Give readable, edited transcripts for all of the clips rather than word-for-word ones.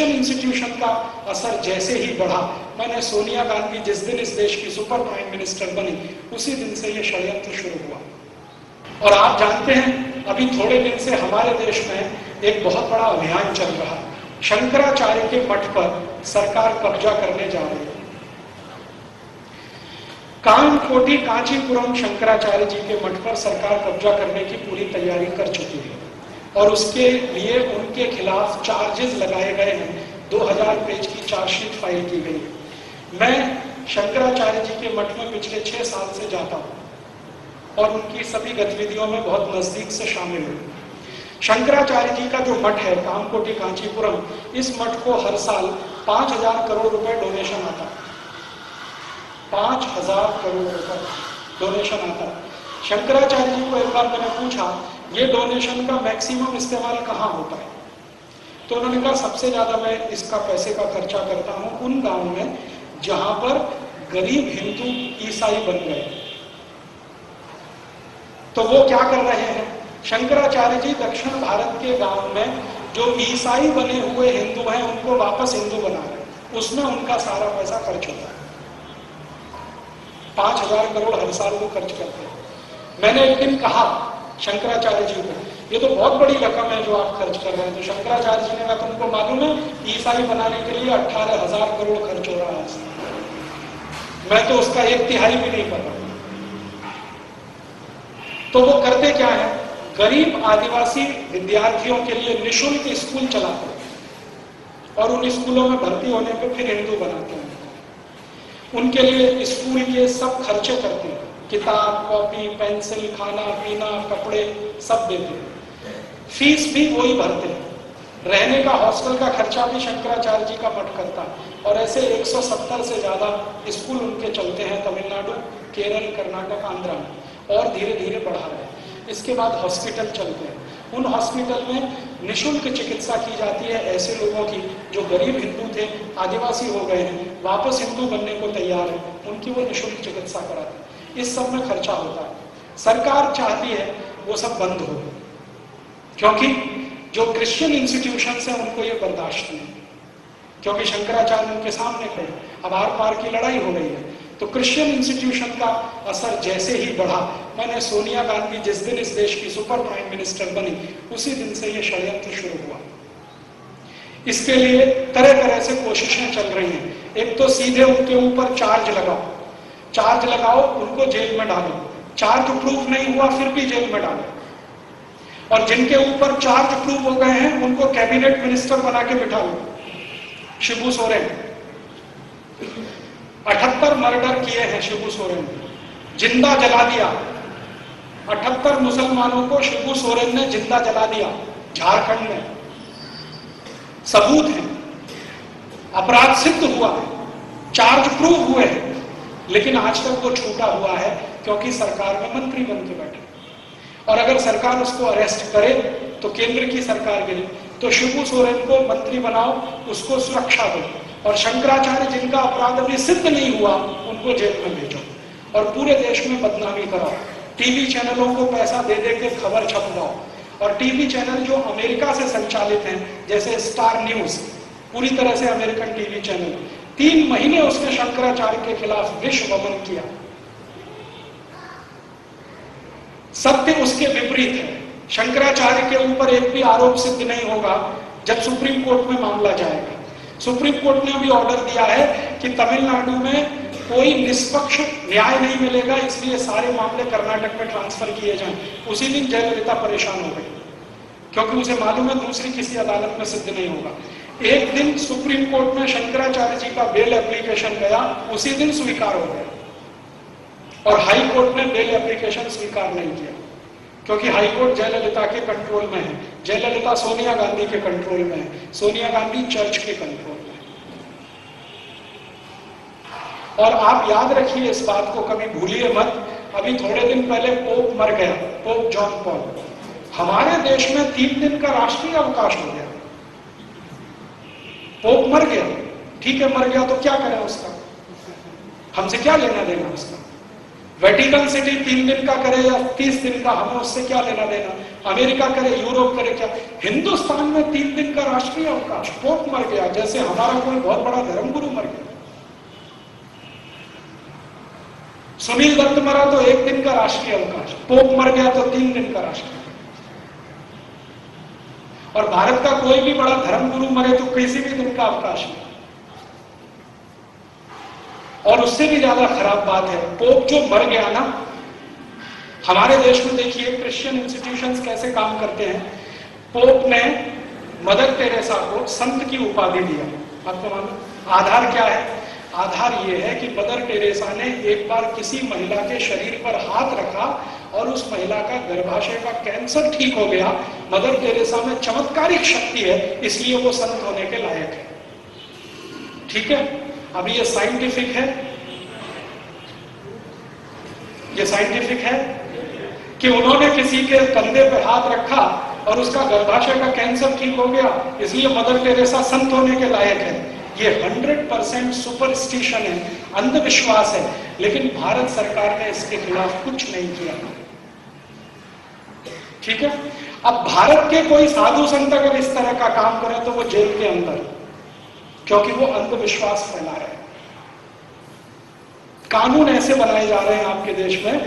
Christian institution का असर जैसे ही बढ़ा, मैंने सोनिया गांधी जिस दिन इस देश की सुपर प्राइम मिनिस्टर बनी, उसी दिन से यह षड्यंत्र शुरू हुआ। और आप जानते हैं, अभी थोड़े दिन से हमारे देश में एक बहुत बड़ा अभियान चल रहा है। शंकराचार्य के मठ पर सरकार कब्जा करने जा रही है। कामकोटी कांचीपुरम शंकराचार्य जी के मठ पर सरकार कब्जा करने की पूरी तैयारी कर चुकी है और उसके लिए उनके खिलाफ चार्जेस लगाए गए हैं। 2000 पेज की चार्जशीट फाइल की गई है। मैं शंकराचार्य जी के मठ में पिछले 6 साल से जाता हूं और उनकी सभी गतिविधियों में बहुत नजदीक से शामिल हूं। शंकराचार्य जी का जो मठ है कामकोटी कांचीपुरम, इस मठ को हर साल 5000 करोड़ रुपए डोनेशन आता है। 5000 करोड़ रुपए डोनेशन आता है। शंकराचार्य जी को एक बार मैंने पूछा, ये डोनेशन का मैक्सिमम इस्तेमाल कहाँ होता है? तो उन्होंने कहा, सबसे ज्यादा मैं इसका पैसे का खर्चा करता हूं उन गांव में जहां पर गरीब हिंदू ईसाई बन गए। तो वो क्या कर रहे हैं? शंकराचार्य जी दक्षिण भारत के गांव में जो ईसाई बने हुए हिंदू हैं उनको वापस हिंदू बना रहे हैं, उसमें उनका सारा पैसा खर्च होता है। 5000 करोड़ हर साल वो खर्च करते हैं। मैंने एक दिन कहा शंकराचार्य जी को, ये तो बहुत बड़ी रकम है जो आप खर्च कर रहे हैं। तो शंकराचार्य जी ने कहा, तुमको मालूम है ईसाई बनाने के लिए 18,000 करोड़ खर्च हो रहा है, मैं तो उसका 1/3 भी नहीं कर रहा। तो वो करते क्या है? गरीब आदिवासी विद्यार्थियों के लिए निःशुल्क स्कूल चलाते हैं और उन स्कूलों में भर्ती होने पर फिर हिंदू बनाते हैं। उनके लिए स्कूल के सब खर्चे करते हैं, किताब, कॉपी, पेंसिल, खाना पीना, कपड़े सब देते हैं। फीस भी वही भरते हैं। रहने का हॉस्टल का खर्चा भी शंकराचार्य जी का मठ करता है। और ऐसे 170 से ज्यादा स्कूल उनके चलते हैं तमिलनाडु, केरल, कर्नाटक, आंध्र में, और धीरे धीरे बढ़ा रहे हैं। इसके बाद हॉस्पिटल चलते हैं। उन हॉस्पिटल में निःशुल्क चिकित्सा की जाती है ऐसे लोगों की जो गरीब हिंदू थे, आदिवासी हो गए हैं, वापस हिंदू बनने को तैयार है, उनकी वो निःशुल्क चिकित्सा कराते हैं। इस सब में खर्चा होता है। सरकार चाहती है वो सब बंद हो, क्योंकि जो क्रिश्चियन इंस्टीट्यूशंस हैं उनको ये बर्दाश्त नहीं, क्योंकि शंकराचार्य उनके सामने खड़े, अब आर पार की लड़ाई हो रही है। तो क्रिश्चियन इंस्टीट्यूशन का असर जैसे ही बढ़ा, मैंने सोनिया गांधी जिस दिन इस देश की सुपर प्राइम मिनिस्टर बनी, उसी दिन से यह षड्यंत्र शुरू हुआ। इसके लिए तरह तरह से कोशिशें चल रही हैं। एक तो सीधे उनके ऊपर चार्ज लगाओ, उनको जेल में डालो। चार्ज प्रूफ नहीं हुआ फिर भी जेल में डालो। और जिनके ऊपर चार्ज प्रूफ हो गए हैं उनको कैबिनेट मिनिस्टर बना के बिठा लो। शिबू सोरेन 78 मर्डर किए हैं शिबू सोरेन ने, जिंदा जला दिया। 78 मुसलमानों को शिबू सोरेन ने जिंदा जला दिया झारखंड में। सबूत है, अपराध सिद्ध हुआ है, चार्ज प्रूफ हुए हैं, लेकिन आज तक वो छूटा हुआ है क्योंकि सरकार में मंत्री बन के बैठे। और अगर सरकार उसको अरेस्ट करे तो केंद्र की गिरे, तो शिबू सोरेन को मंत्री बनाओ, उसको सुरक्षा दो, और शंकराचार्य जिनका अपराध अभी सिद्ध नहीं हुआ उनको जेल में भेजो और पूरे देश में बदनामी कराओ। टीवी चैनलों को पैसा दे दे के खबर छपवाओ, और टीवी चैनल जो अमेरिका से संचालित हैं जैसे स्टार न्यूज, पूरी तरह से अमेरिकन टीवी चैनल, 3 महीने उसने शंकराचार्य के खिलाफ विश्व वमन किया। सत्य उसके विपरीत है। शंकराचार्य के ऊपर एक भी आरोप सिद्ध नहीं होगा जब सुप्रीम कोर्ट में मामला जाएगा। सुप्रीम कोर्ट ने भी ऑर्डर दिया है कि तमिलनाडु में कोई निष्पक्ष न्याय नहीं मिलेगा, इसलिए सारे मामले कर्नाटक में ट्रांसफर किए जाएं। उसी दिन जयललिता परेशान हो गई क्योंकि उसे मालूम है दूसरी किसी अदालत में सिद्ध नहीं होगा। एक दिन सुप्रीम कोर्ट में शंकराचार्य जी का बेल एप्लीकेशन गया, उसी दिन स्वीकार हो गया, और हाई कोर्ट ने बेल एप्लीकेशन स्वीकार नहीं किया क्योंकि हाई कोर्ट जयललिता के कंट्रोल में है। जयललिता सोनिया गांधी के कंट्रोल में है, सोनिया गांधी चर्च के कंट्रोल में है। और आप याद रखिए इस बात को, कभी भूलिए मत, अभी थोड़े दिन पहले पोप मर गया, पोप जॉन पॉल। हमारे देश में 3 दिन का राष्ट्रीय अवकाश हो गया। पोप मर गया, ठीक है, मर गया तो क्या करें उसका, हमसे क्या लेना देना उसका। वेटिकन सिटी 3 दिन का करे या 30 दिन का, हमें उससे क्या लेना देना। अमेरिका करे, यूरोप करे, क्या। हिंदुस्तान में 3 दिन का राष्ट्रीय अवकाश। पोप मर गया, जैसे हमारा कोई बहुत बड़ा धर्मगुरु मर गया। सुनील दत्त मरा तो 1 दिन का राष्ट्रीय अवकाश, पोप मर गया तो 3 दिन का राष्ट्रीय। और भारत का कोई भी बड़ा धर्मगुरु मरे तो किसी भी दिन का अवकाश नहीं। और उससे भी ज्यादा खराब बात है, पोप जो मर गया ना, हमारे देश में देखिए क्रिश्चियन इंस्टीट्यूशंस कैसे काम करते हैं। पोप ने मदर टेरेसा को संत की उपाधि दिया। आपको मालूम आधार क्या है? आधार यह है कि मदर टेरेसा ने एक बार किसी महिला के शरीर पर हाथ रखा और उस महिला का गर्भाशय का कैंसर ठीक हो गया। मदर टेरेसा में चमत्कारिक शक्ति है, इसलिए वो संत होने के लायक है। ठीक है, अभी ये साइंटिफिक है, ये साइंटिफिक है कि उन्होंने किसी के कंधे पर हाथ रखा और उसका गर्भाशय का कैंसर ठीक हो गया, इसलिए मदर टेरेसा संत होने के लायक है। ये 100% सुपरस्टिशन है, अंधविश्वास है। लेकिन भारत सरकार ने इसके खिलाफ कुछ नहीं किया। ठीक है, अब भारत के कोई साधु संत अगर इस तरह का काम करें तो वो जेल के अंदर, क्योंकि वो अंधविश्वास फैला रहे हैं। कानून ऐसे बनाए जा रहे हैं आपके देश में,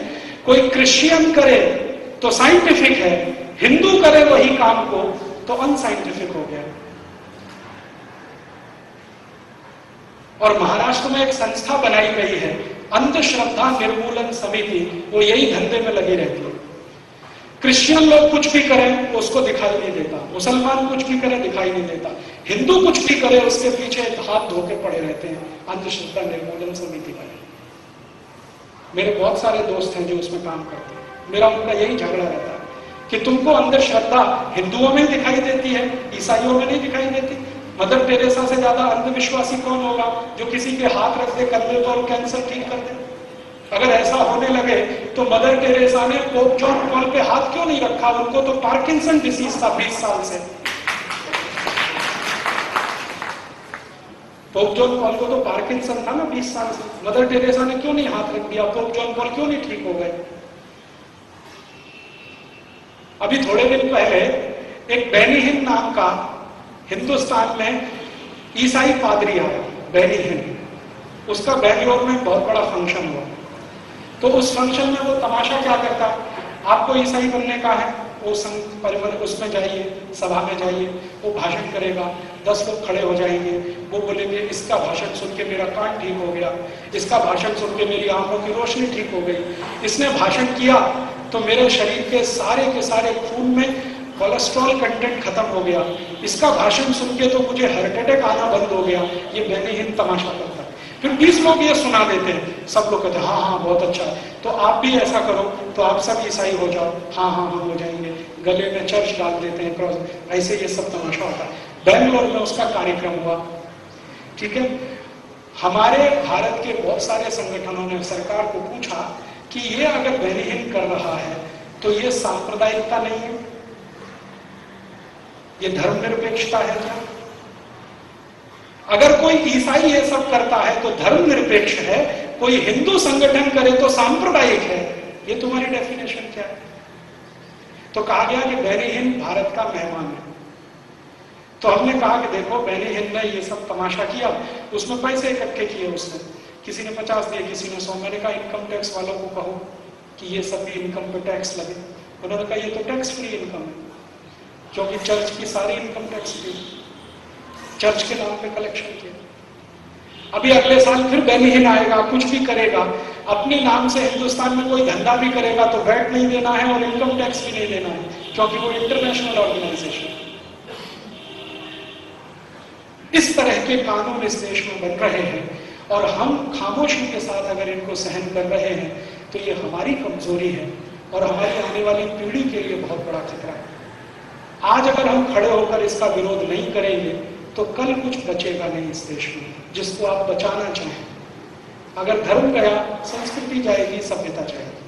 कोई क्रिश्चियन करे तो साइंटिफिक है, हिंदू करे वही काम को तो अनसाइंटिफिक हो गया। और महाराष्ट्र में एक संस्था बनाई गई है, अंधश्रद्धा निर्मूलन समिति, वो यही धंधे में लगी रहती है। क्रिश्चियन लोग कुछ भी करें उसको दिखाई नहीं देता, मुसलमान कुछ भी करे दिखाई नहीं देता, हिंदू कुछ भी करे उसके पीछे हाथ धोके पड़े रहते हैं अंधश्रद्धा निर्मूलन समिति वाले। मेरे बहुत सारे दोस्त हैं जो उसमें काम करते हैं, मेरा उनका यही झगड़ा रहता है कि तुमको अंधश्रद्धा हिंदुओं में दिखाई देती है, ईसाइयों में नहीं दिखाई देती। मदर टेरेसा से ज्यादा अंधविश्वासी कौन होगा जो किसी के हाथ रख दे कंधे पर और कैंसर ठीक कर दे? अगर ऐसा होने लगे तो मदर टेरेसा ने पोप जॉन पॉल पे हाथ क्यों नहीं रखा? उनको तो पार्किंसन डिसीज था 20 साल से। पोप जॉन पॉल को तो पार्किंसन था ना 20 साल से। मदर टेरेसा ने क्यों नहीं हाथ रख दिया? पोप जॉन पॉल क्यों नहीं ठीक हो गए? अभी थोड़े दिन पहले एक बेनी हिन नाम का हिंदुस्तान में ईसाई पादरी आया, बेनी हिन। उसका बेंगलोर में बहुत बड़ा फंक्शन हुआ। तो उस फंक्शन में वो तमाशा क्या करता, आपको ईसाई बनने का है, वो संत परिवार उसमें जाइए, सभा में जाइए, वो भाषण करेगा, 10 लोग खड़े हो जाएंगे, वो बोलेंगे इसका भाषण सुन के मेरा कान ठीक हो गया, इसका भाषण सुन के मेरी आंखों की रोशनी ठीक हो गई, इसने भाषण किया तो मेरे शरीर के सारे खून में कोलेस्ट्रॉल कंटेंट खत्म हो गया, इसका भाषण सुन के तो मुझे हार्ट अटैक आना बंद हो गया। ये बेनी हिन तमाशा करता है। फिर 20 लोग ये सुना देते हैं, सब लोग कहते हैं हाँ हाँ बहुत अच्छा है, तो आप भी ऐसा करो, तो आप सब ईसाई हो जाओ। हाँ हाँ हम हो जाएंगे, गले में चर्च डाल देते हैं, क्रॉस, ऐसे ये सब तमाशा होता है। बेंगलोर में उसका कार्यक्रम हुआ। ठीक है, हमारे भारत के बहुत सारे संगठनों ने सरकार को पूछा कि ये अगर बेनी हिन कर रहा है तो ये सांप्रदायिकता नहीं है, ये धर्मनिरपेक्षता है क्या? अगर कोई ईसाई ये सब करता है तो धर्मनिरपेक्ष है, कोई हिंदू संगठन करे तो सांप्रदायिक है, ये तुम्हारी डेफिनेशन क्या है? तो कहा गया कि बेनी हिन भारत का मेहमान है। तो हमने कहा कि देखो बेनी हिन ने ये सब तमाशा किया, उसमें पैसे इकट्ठे किए उसने, किसी ने 50 दिए, किसी ने 100। मैंने कहा इनकम टैक्स वालों को कहो कि ये सब भी इनकम पे टैक्स लगे। उन्होंने कहा ये तो टैक्स फ्री इनकम है, क्योंकि चर्च की सारी इनकम टैक्स दी, चर्च के नाम पे कलेक्शन किया। अभी अगले साल फिर बेनी हिन आएगा, कुछ भी करेगा, अपने नाम से हिंदुस्तान में कोई धंधा भी करेगा तो वैट नहीं देना है और इनकम टैक्स भी नहीं देना है, क्योंकि वो इंटरनेशनल ऑर्गेनाइजेशन। इस तरह के कानून इस देश में बन रहे हैं और हम खामोशी के साथ अगर इनको सहन कर रहे हैं तो ये हमारी कमजोरी है और हमारी आने वाली पीढ़ी के लिए बहुत बड़ा खतरा है। आज अगर हम खड़े होकर इसका विरोध नहीं करेंगे तो कल कुछ बचेगा नहीं इस देश में जिसको आप बचाना चाहें। अगर धर्म गया, संस्कृति जाएगी, सभ्यता जाएगी।